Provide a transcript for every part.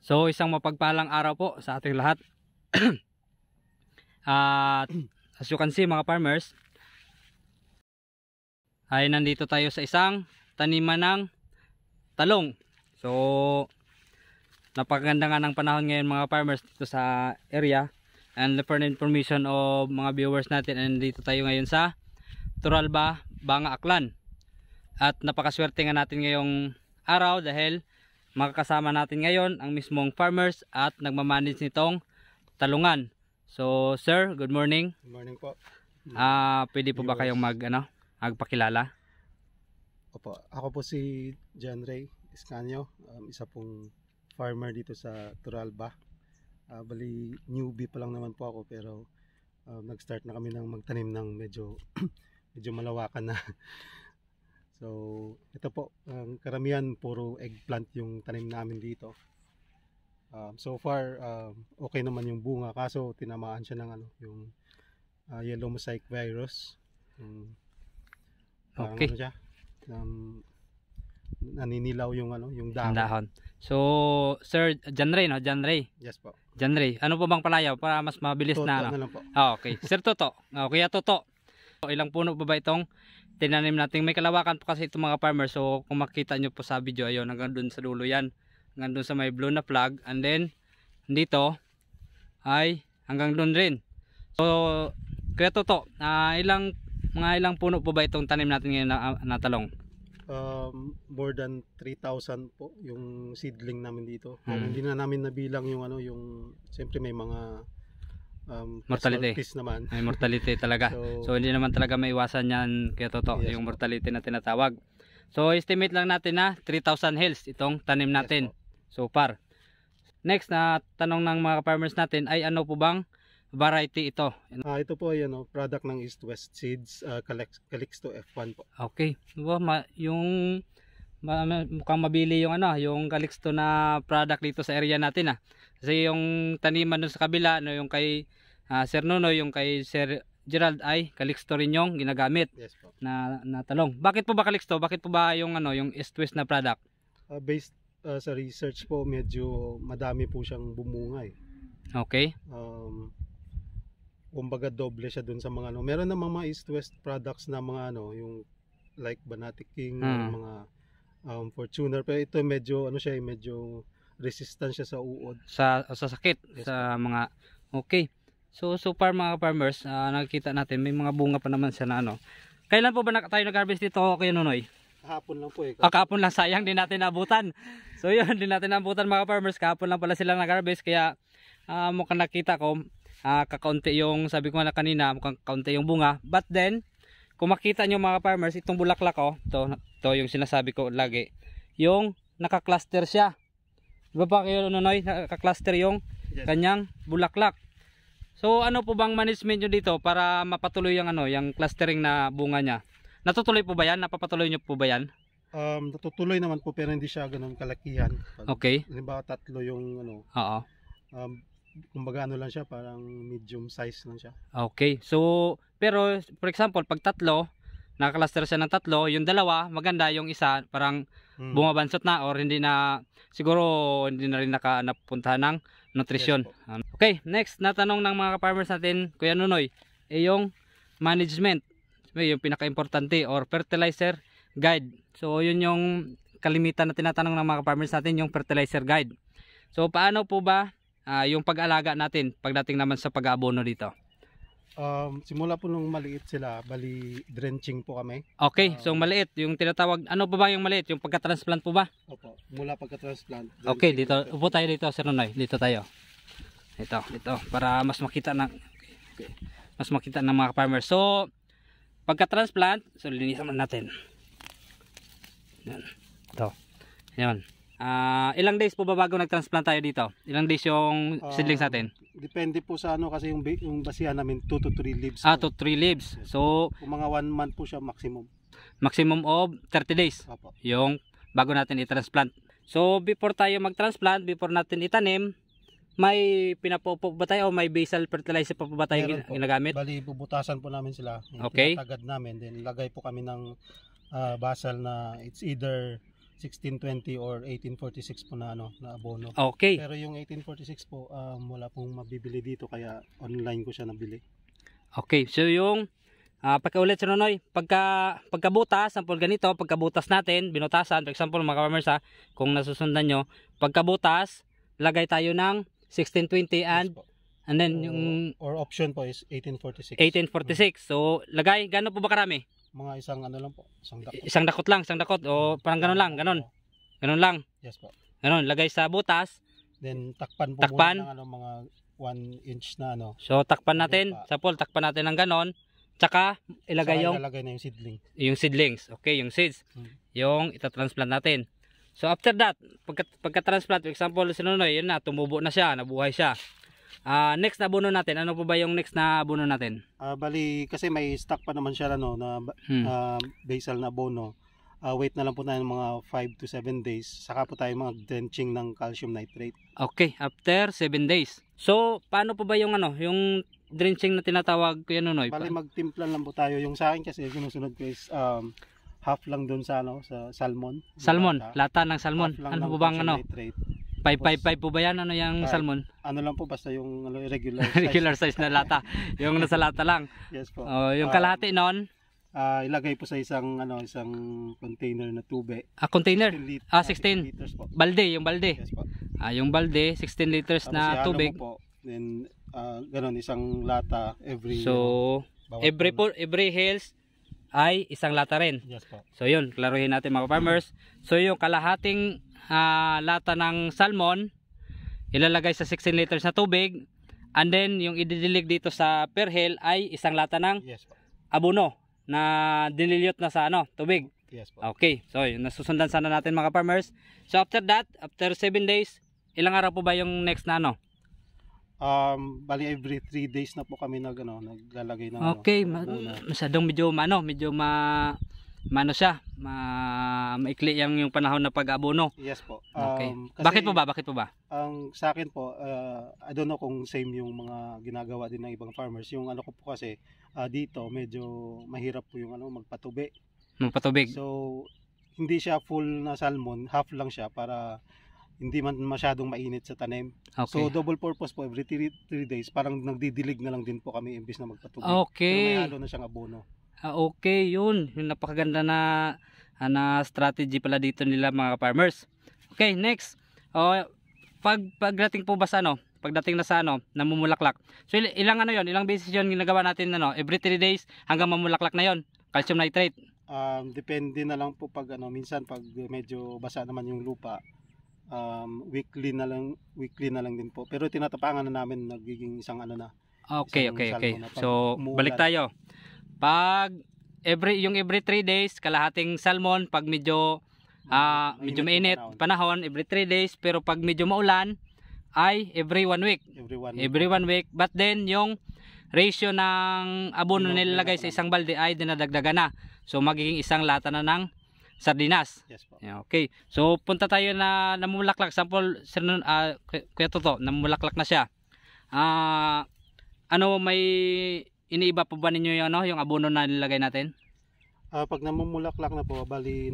So isang mapagpalang araw po sa ating lahat. At as you can see mga farmers, ay nandito tayo sa isang taniman ng talong. So napakaganda nga ng panahon ngayon mga farmers dito sa area. And for information of mga viewers natin, nandito tayo ngayon sa Turalba, Banga, Aklan. At napakaswerte nga natin ngayong araw dahil makakasama natin ngayon ang mismong farmers at nagmamanage nitong talungan. So sir, good morning. Good morning po. Pwede po ba kayong magpakilala? Opo, ako po si John Ray Escanio, isa pong farmer dito sa Turalba. Bali newbie pa lang naman po ako, pero nag-start na kami ng magtanim ng medyo malawakan na. So ito po, karamihan puro eggplant yung tanim namin dito. So far okay naman yung bunga, kaso tinamaan siya ng yung yellow mosaic virus. Okay. Ano siya? Naninilaw yung dahon. So Sir John Ray, no? John Ray. Yes po. John Ray, ano po bang palayaw para mas mabilis Toto na? na lang po. Okay. Sir Toto. Kuya Toto. Ilang puno pa ba itong tinanim natin? May kalawakan po kasi itong mga farmers. So kung makita nyo po sa video, ayun, hanggang dun sa dulo yan. Hanggang dun sa may blue na flag. And then dito ay hanggang dun rin. So Kuya Toto, ilang puno po ba itong tanim natin ngayon na talong? More than 3,000 po yung seedling namin dito. Pero hindi na namin nabilang yung siyempre may mga mortality naman. May mortality talaga. So hindi naman talaga maiwasan yan kaya Toto, yes, yung mortality na tinatawag. So estimate lang natin na 3,000 hills itong tanim natin. Yes, so far. Next na tanong ng mga farmers natin ay ano po bang variety ito? Ito po ay product ng East West Seeds, Calixto F1 po. Okay. Mukhang mabili yung yung Calixto na product dito sa area natin Kasi yung taniman dun sa kabila, yung kay Sir Nonoy, yung kay Sir Gerald ay Calixto rin yung ginagamit. Yes po. Na talong. Bakit po ba Calixto? Bakit po ba yung yung East West na product? Based sa research po, medyo madami po siyang bumunga Okay. Kumbaga doble siya dun sa mga meron namang mga East West products na mga yung like Banati King, mga Fortuner, pero ito medyo medyo resistant siya sa uod, sa sakit. Yes, sa mga okay. So far mga farmers, nakikita natin may mga bunga pa naman siya na Kailan po ba tayo nag-harvest dito kay Nonoy? Kahapon lang po Kahapon lang, sayang din natin naabutan. So yun, din natin naabutan mga farmers, kahapon lang pala sila nag-harvest, kaya mukhang nakita ko kakaunti yung, sabi ko na kanina, mukhang kaunti yung bunga. But then kung makita nyo mga farmers, itong bulaklak to yung sinasabi ko lagi, yung naka-cluster siya. Diba pa kayo Nonoy, naka-cluster yung kanyang bulaklak. So ano po bang management nyo dito para mapatuloy yung yung clustering na bunga niya? Natutuloy po ba yan? Napapatuloy nyo po ba yan? Natutuloy naman po, pero hindi siya ganun kalakihan. Okay. Halimbawa 3 yung Oo. Kumbaga lang siya, parang medium size lang siya. Okay. So pero for example, pag 3 naka-cluster siya ng 3, yung 2 maganda, yung isa parang bumabansot na or hindi na, siguro hindi na rin napuntahan ng nutrition. Yes, okay, next na tanong ng mga farmers natin, Kuya Nonoy, yung management, yung pinaka-importante, or fertilizer guide. So yun yung kalimitan na tinatanong ng mga farmers natin, yung fertilizer guide. So paano po ba yung pag-alaga natin pagdating naman sa pag-aabono dito? Simula po nung maliit sila, bali drenching po kami. Okay, so maliit, yung tinatawag, ano po ba yung maliit? Yung pagka-transplant po ba? Opo, mula pagka-transplant. Okay, dito, upo tayo dito, Sir Nonoy. Dito tayo. Dito, para mas makita ng mga farmers. So, pagka-transplant, so linisan natin. Yan. Ito. Yan. Ilang days po ba bago nag-transplant tayo dito? Ilang days yung seedlings natin? Depende po sa kasi yung basihan namin 2 to 3 leaves. 2 to 3 leaves. So kung mga 1 month po siya maximum. Maximum of 30 days. Opo. Yung bago natin i-transplant. So before tayo mag-transplant, before natin itanim, may pinapopo ba tayo o may basal fertilizer pa po ba tayo ginagamit? Bali bubutasan po namin sila. Okay. Tinatagad namin, then lagay po kami ng basal na it's either 1620 or 1846 po na ano na abono. Okay. Pero yung 1846 po wala pong mabibili dito kaya online ko siya nabili. Okay. So yung pagkaulit sa Nonoy, pagkabutas, sample ganito, pagkabutas natin, binutasan, for example mga farmers kung nasusundan nyo, pagkabutas, lagay tayo ng 1620 and then yung or option po is 1846. 1846. So lagay, gano'n po ba karami? Mga isang ano lang po, isang dakot. Isang dakot o parang gano'n lang, gano'n. Gano'n lang. Yes po. Gano'n, lagay sa butas. Then takpan po Takpan. muna ng ano, mga 1 inch na ano. So takpan natin, sample, takpan natin ng gano'n. Tsaka ilagay ilalagay na yung seedling. Yung seedlings, okay, yung seeds. Yung itatransplant natin. So after that, pagka-transplant, for example, si Nonoy, yun na, tumubo na siya, nabuhay siya. Next na abono natin, ano po ba yung next na abono natin? Bali, kasi may stock pa naman siya ano, na basal na abono. Wait na lang po tayo ng mga 5 to 7 days. Saka po tayo mag-drenching ng calcium nitrate. Okay, after 7 days. So, paano po ba yung ano, yung drenching na tinatawag ko yan, Nonoy? Bali, magtimplan lang po tayo. Yung sa akin kasi, sinusunod ko is half lang doon sa ano, sa salmon. Salmon, lata ng salmon. Ano po bang ano? Nitrate. 555 po ba yan? Ano yung salmon? Ano lang po, basta yung ano, regular size. Regular size na lata. Yung nasa lata lang. Yes po. Yung kalahati noon? Ilagay po sa isang container na tube. Container? 16 liters po. Balde, yung balde. Yes po. Yung balde, 16 liters tapos na tubig. Po, then ganun, isang lata every every hills ay isang lata rin. Yes po. So yun, klaruhin natin mga farmers. So yung kalahating lata ng salmon ilalagay sa 16 liters na tubig, and then yung ididilig dito sa per hill ay isang lata ng abono na dinilyot na sa tubig. Yes po. Okay, so yun, nasusundan sana natin mga farmers. So after that, after 7 days, ilang araw po ba yung next na bali every 3 days na po kami naglalagay ng okay, masyadong medyo maikli yung panahon na pag-abono. Yes po. Okay. Kasi, Bakit po ba? Ang sa akin po, I don't know kung same yung mga ginagawa din ng ibang farmers. Yung ko po kasi dito medyo mahirap po yung magpatubig. So hindi siya full na salmon, half lang siya para hindi man masyadong mainit sa tanim. Okay. So double purpose po, every 3 days parang nagdidilig na lang din po kami imbis na magpatubig. Okay. Pero may halo na siyang abono. Okay, yun. Yung napakaganda na strategy pala dito nila mga farmers. Okay, next. Pagdating po ba sa pagdating na sa namumulaklak. So ilang ilang beses yun ginagawa natin every 3 days hanggang mamulaklak na yon. Calcium nitrate. Depende na lang po pag minsan pag medyo basa naman yung lupa. Weekly na lang din po. Pero tinatapangan na namin nagiging isang na. Okay. So balik tayo. Pag every 3 days kalahating salmon, pag medyo mainit panahon every 3 days, pero pag medyo maulan ay every 1 week. Every 1 week. But then yung ratio ng abono nilalagay sa isang balde ay dinadagdagan na. So magiging isang lata na ng sardinas. Yes po. Okay. So punta tayo na namumulaklak. Sample Kuya Toto, namumulaklak na siya. May iniiba po ba ninyo yung abono na nilagay natin? Pag namumulaklak na po, bali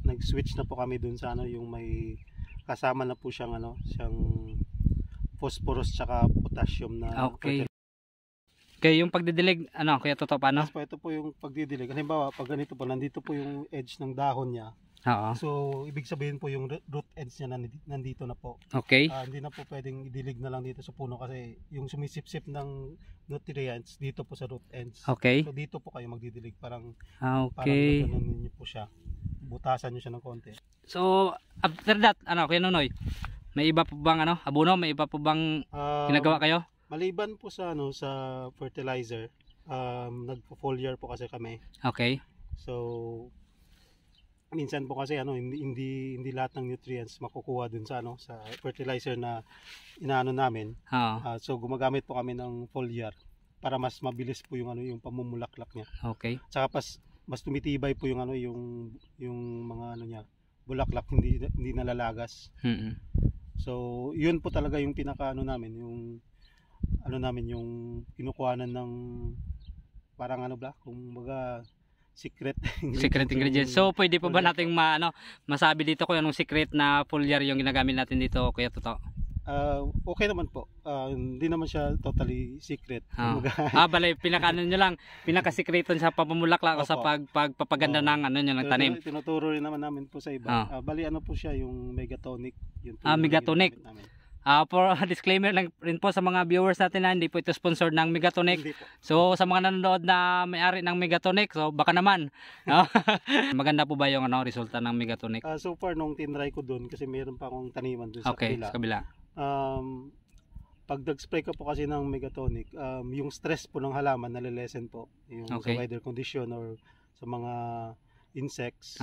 nag-switch na po kami dun sa yung may kasama na po siyang siyang phosphorus tsaka potassium na. Okay. Okay, yung pagdidilig, Kuya Toto, paano? Yes po, ito po yung pagdidilig. Halimbawa, pag ganito po, nandito po yung edge ng dahon niya. Oo. So, ibig sabihin po yung root ends niya nandito na po. Okay. Hindi na po pwedeng idilig na lang dito sa puno kasi yung sumisip-sip ng nutrients dito po sa root ends. Okay. So, dito po kayo magdidilig. Parang ganun niyo po siya. Butasan niyo siya ng konti. So, after that, Kuya Nonoy, may iba po bang abono? May iba po bang ginagawa kayo? Maliban po sa sa fertilizer, nagpo-foliar po kasi kami. Okay. So, minsan po kasi hindi lahat ng nutrients makukuha dun sa sa fertilizer na inaano namin. So gumagamit po kami ng foliar para mas mabilis po yung yung pamumulaklak niya. Okay. Tsaka mas tumitibay po yung yung mga niya, bulaklak, hindi nalalagas. So yun po talaga yung pinaka namin, yung namin yung kinukuhanan ng parang kumbaga secret Secret ingredients. So pwede pa ba nating masabi dito kung anong secret na foliar yung ginagamit natin dito, Kuya Toto? Okay naman po. Hindi naman siya totally secret. Balay, pinaka-ano nyo lang, pinaka-secreton sa pamumulaklak o sa pagpapaganda ng ng tanim. Tinuturo rin naman namin po sa iba. Bali ano po siya, yung Megatonic. Yun po Megatonic. For disclaimer lang rin po sa mga viewers natin na hindi po ito sponsored ng Megatonic. So sa mga nanonood na may-ari ng Megatonic, so baka naman. Maganda po ba yung resulta ng Megatonic? So far nung tinry ko doon, kasi mayroon pa akong taniman doon sa kabila. Sa kabila. Pag nag-spray ka po kasi ng Megatonic, yung stress po ng halaman nalilesen po. Yung sa weather condition or sa mga insects.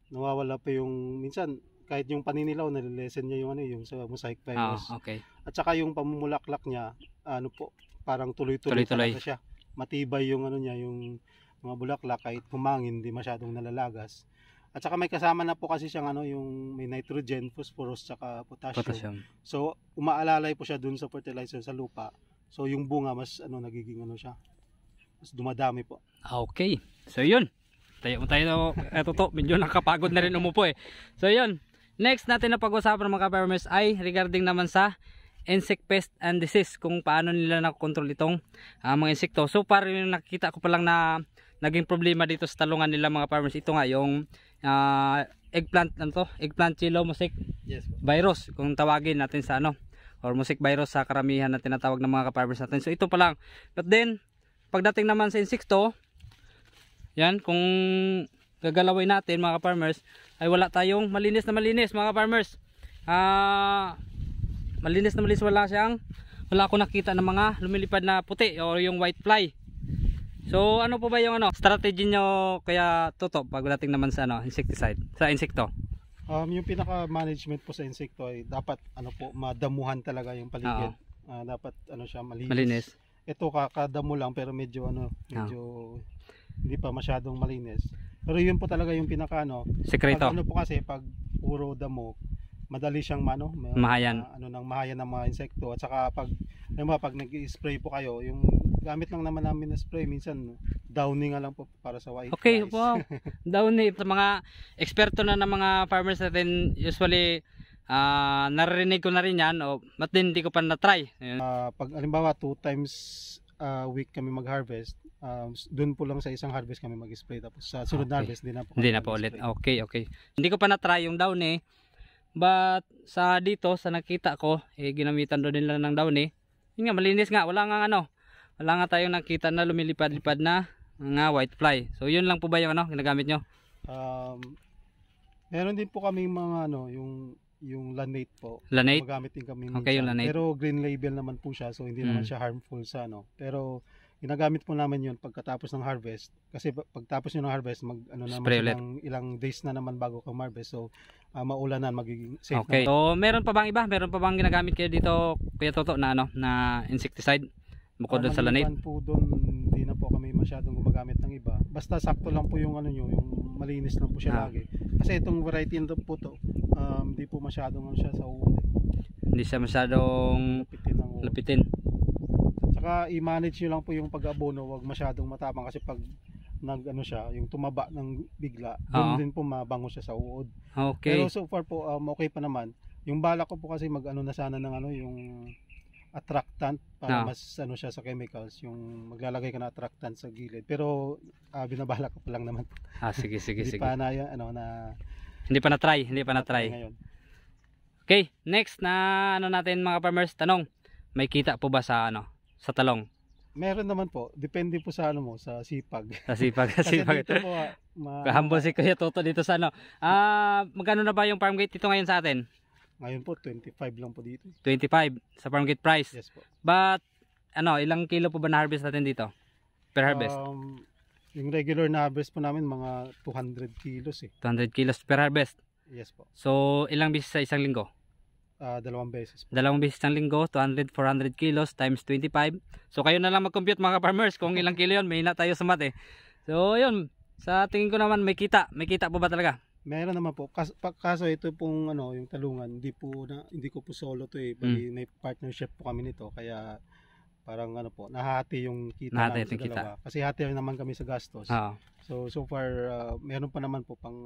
Nawawala pa yung minsan kahit yung paninilaw nalilesen niya yung sa mosaic virus. At saka yung pamumulaklak niya, parang tuloy-tuloy talaga siya. Matibay yung yung mga bulaklak, kahit humangin hindi masyadong nalalagas. At saka may kasama na po kasi siyang yung may nitrogen, phosphorus, saka potassium. So umaalalay po siya dun sa fertilizer sa lupa. So yung bunga mas nagiging siya. Mas dumadami po. Okay. So yun. Tayo to, medyo nakapagod na rin umupo eh. So yun. Next natin na pag-usapan mga ka-farmers ay regarding naman sa insect pest and disease, kung paano nila nakokontrol itong mga insekto. So parang yung nakita ko pa lang na naging problema dito sa talungan nila mga farmers, ito nga yung eggplant yellow mosaic virus, kung tawagin natin sa or mosaic virus sa karamihan na tinatawag ng mga ka-farmers natin. So ito pa lang. But then pagdating naman sa insekto, yan, kung gagalawin natin mga farmers, ay wala tayong malinis mga farmers. Malinis, wala akong nakita ng mga lumilipad na puti o yung white fly. So ano po ba yung strategy nyo, Kaya Toto, pagdating naman sa insecticide, sa insekto? Yung pinaka management po sa insekto ay dapat madamuhan talaga yung paligid. Dapat siya malinis. Ito kakadamo lang pero medyo hindi pa masyadong malinis. Pero yun po talaga yung pinaka sekreto. Pag po kasi pag puro damo, madali siyang mahayan. Mahayan ng mga insekto. At saka pag nag-i-spray po kayo, yung gamit lang naman namin na spray, minsan downy nga lang po para sa white flies. Wow. Downy. Sa mga eksperto na ng mga farmers natin, usually narinig ko na rin yan, but then hindi ko pa na-try. Pag halimbawa 2 times a week kami mag-harvest, doon po lang sa isang harvest kami mag-spray, tapos sa sunod na harvest hindi na po ulit. Okay. Hindi ko pa na-try yung downy, but sa nakita ko, ginamitan doon nila ng downy. Yun nga, malinis nga, wala nga tayong nakita na lumilipad-lipad na mga white fly. So yun lang po ba yung ginagamit nyo? Meron din po kami mga yung lanate po. Lanate? Magamit din kami minsan. Yung lanate. Pero green label naman po siya, so hindi naman siya harmful sa Pero ginagamit po namin yun pagkatapos ng harvest. Kasi pagtapos nyo ng harvest, naman ilang days na naman bago kang harvest. So maulanan, magiging safe naman. So meron pa bang iba? Meron pa bang ginagamit kayo dito, Kuya Toto, na insecticide? Bukod doon sa lanate? Po doon, hindi na po kami masyadong gumagamit ng iba. Basta sakto lang po yung yung malinis lang po siya lagi. Kasi itong variety po to, hindi po masyadong siya sa uod. Hindi siya masyadong lapitin. Saka i-manage nyo lang po yung pag-abono, wag masyadong matapang kasi pag siya, yung tumaba ng bigla, doon din po mabango siya sa uod. Okay. Pero so far po okay pa naman. Yung balak ko po kasi na sana ng yung attractant para mas siya sa chemicals, yung maglalagay ka na attractant sa gilid. Pero binabalak ko pa lang naman. Sige. Hindi pa na hindi pa na-try ngayon. Okay, next na natin mga farmers, tanong, may kita po ba sa sa talong? Meron naman po, depende po sa sa sipag. Sa sipag. Dito po humble si Kuya Toto dito sa magkano na ba yung farm gate dito ngayon sa atin? Ngayon po 25 lang po dito. 25 sa farm gate price. Yes po. But ilang kilo po ba na harvest natin dito? Per harvest? Yung regular na harvest po namin mga 200 kilos 200 kilos per harvest. Yes po. So ilang beses sa isang linggo? 2 beses po. 2 beses isang linggo, 400 kilos times 25. So kayo na lang mag-compute mga farmers kung ilang kilo yun, may na tayo sa math. So yun, sa tingin ko naman may kita po ba talaga? Meron naman po. Kaso ito pong yung talungan, hindi ko po solo to Bali, may partnership po kami nito, kaya parang ano po, nahati yung kita Nahati namin sa yung kita. dalawa. Kasi hati naman kami sa gastos. Oo. So far meron pa naman po pang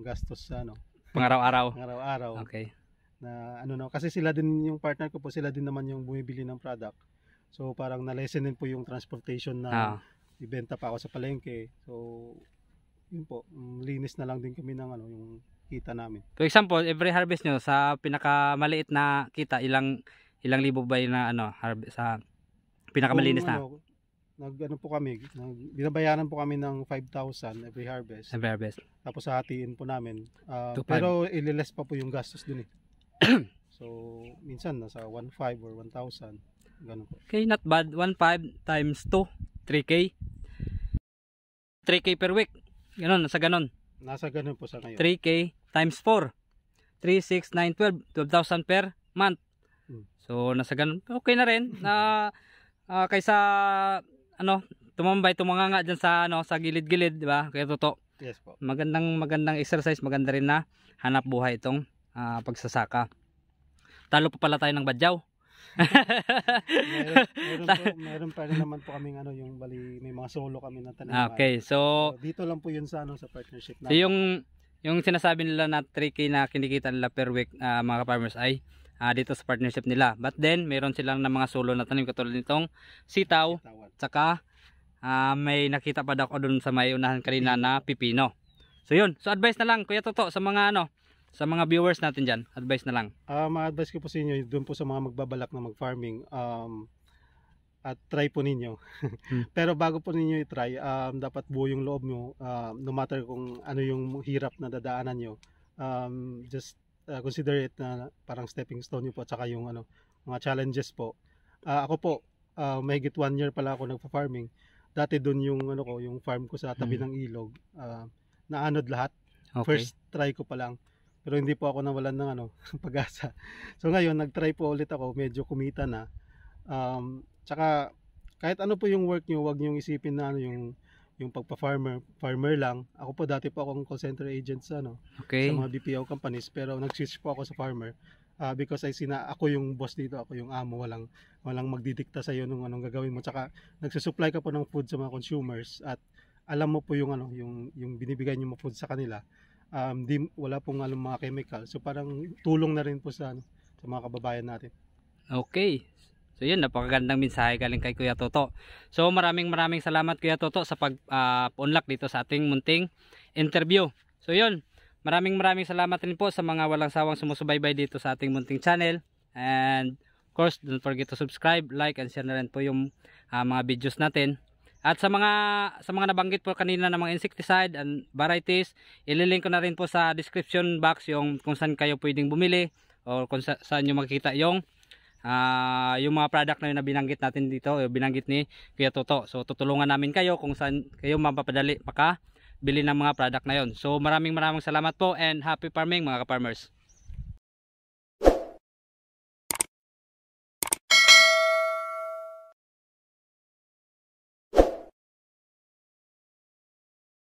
gastos sa Pang-araw-araw. araw-araw. Okay. Na kasi sila din yung partner ko po, sila din naman yung bumibili ng product. So parang na-lessen din po yung transportation na ibenta pa ako sa palengke. So yun po, linis na lang din kami ng yung kita namin. For example, every harvest nyo sa pinakamaliit na kita, ilang libo ba yung harvest sa pinakamalinis na? Po kami, binabayaran po kami ng 5,000 every harvest. Every harvest. Tapos hatiin po namin. 2,500. Pero ililes pa po yung gastos dun eh. So minsan nasa 1,500 or 1,000. Ganun po. Okay, not bad. 1,500 times 2, 3K. 3K per week. Ganon, nasa ganon. Nasa ganun po sa ngayon. 3K times 4. 3, 6, 9, 12. 12,000 per month. So, nasa ganun. Okay na rin. Kaysa, tumambay, tumanganga dyan sa, sa gilid-gilid, di ba? Kaya totoo. Yes po. Magandang exercise. Maganda rin na hanap buhay itong pagsasaka. Talo pa pala tayo ng badyaw. meron pa rin naman po kaming yung bali, may mga solo kami na taniman. Okay, so dito lang po yun sa sa partnership natin. So yung sinasabi nila na 3K na kinikita nila per week, mga farmers ay dito sa partnership nila. But then meron silang na mga solo na tanim katulad nitong sitaw, tsaka may nakita pa daw ako doon sa may unahan kanina na pipino. So yun, so advice na lang Kuya Toto sa mga sa mga viewers natin dyan, advice na lang. Ma-advise ko po sa inyo, doon po sa mga magbabalak na mag-farming, at try po ninyo. Pero bago po ninyo i-try, dapat buo yung loob nyo, no matter kung ano yung hirap na dadaanan nyo. Just consider it na parang stepping stone nyo po, at saka yung mga challenges po. Ako po, mahigit 1 year pala ako nagpa-farming. Dati doon yung yung farm ko sa tabi ng ilog, naanod lahat. Okay. First try ko pa lang. Pero hindi po ako nawalan ng pag-asa. So ngayon nag-try po ulit ako, medyo kumita na. Tsaka kahit ano po yung work niyo, wag niyo isipin na yung pagpa-farmer lang. Ako po dati po akong call center agent sa Okay. sa mga BPO companies, pero nag-switch po ako sa farmer. Because I see na ako yung boss dito, ako yung amo, walang magdidikta sa iyo nung anong gagawin mo. Tsaka nagsusupply ka po ng food sa mga consumers at alam mo po yung yung binibigay niyo mo food sa kanila. Wala pong mga chemical. So parang tulong na rin po sa mga kababayan natin. Okay. So yun, napakagandang mensahe galing kay Kuya Toto. So maraming salamat Kuya Toto sa pag-unlock dito sa ating munting interview. So yun, maraming salamat rin po sa mga walang sawang sumusubaybay dito sa ating munting channel. And of course, don't forget to subscribe, like, and share na rin po yung mga videos natin. At sa mga nabanggit po kanina ng mga insecticide and varieties, ililink ko na rin po sa description box yung kung saan kayo pwedeng bumili o kung saan nyo makikita yung mga product na yun na binanggit natin dito, binanggit ni Kuya Toto. So tutulungan namin kayo kung saan kayo mapapadali makabili ng mga product na yun. So maraming salamat po and happy farming mga ka-farmers.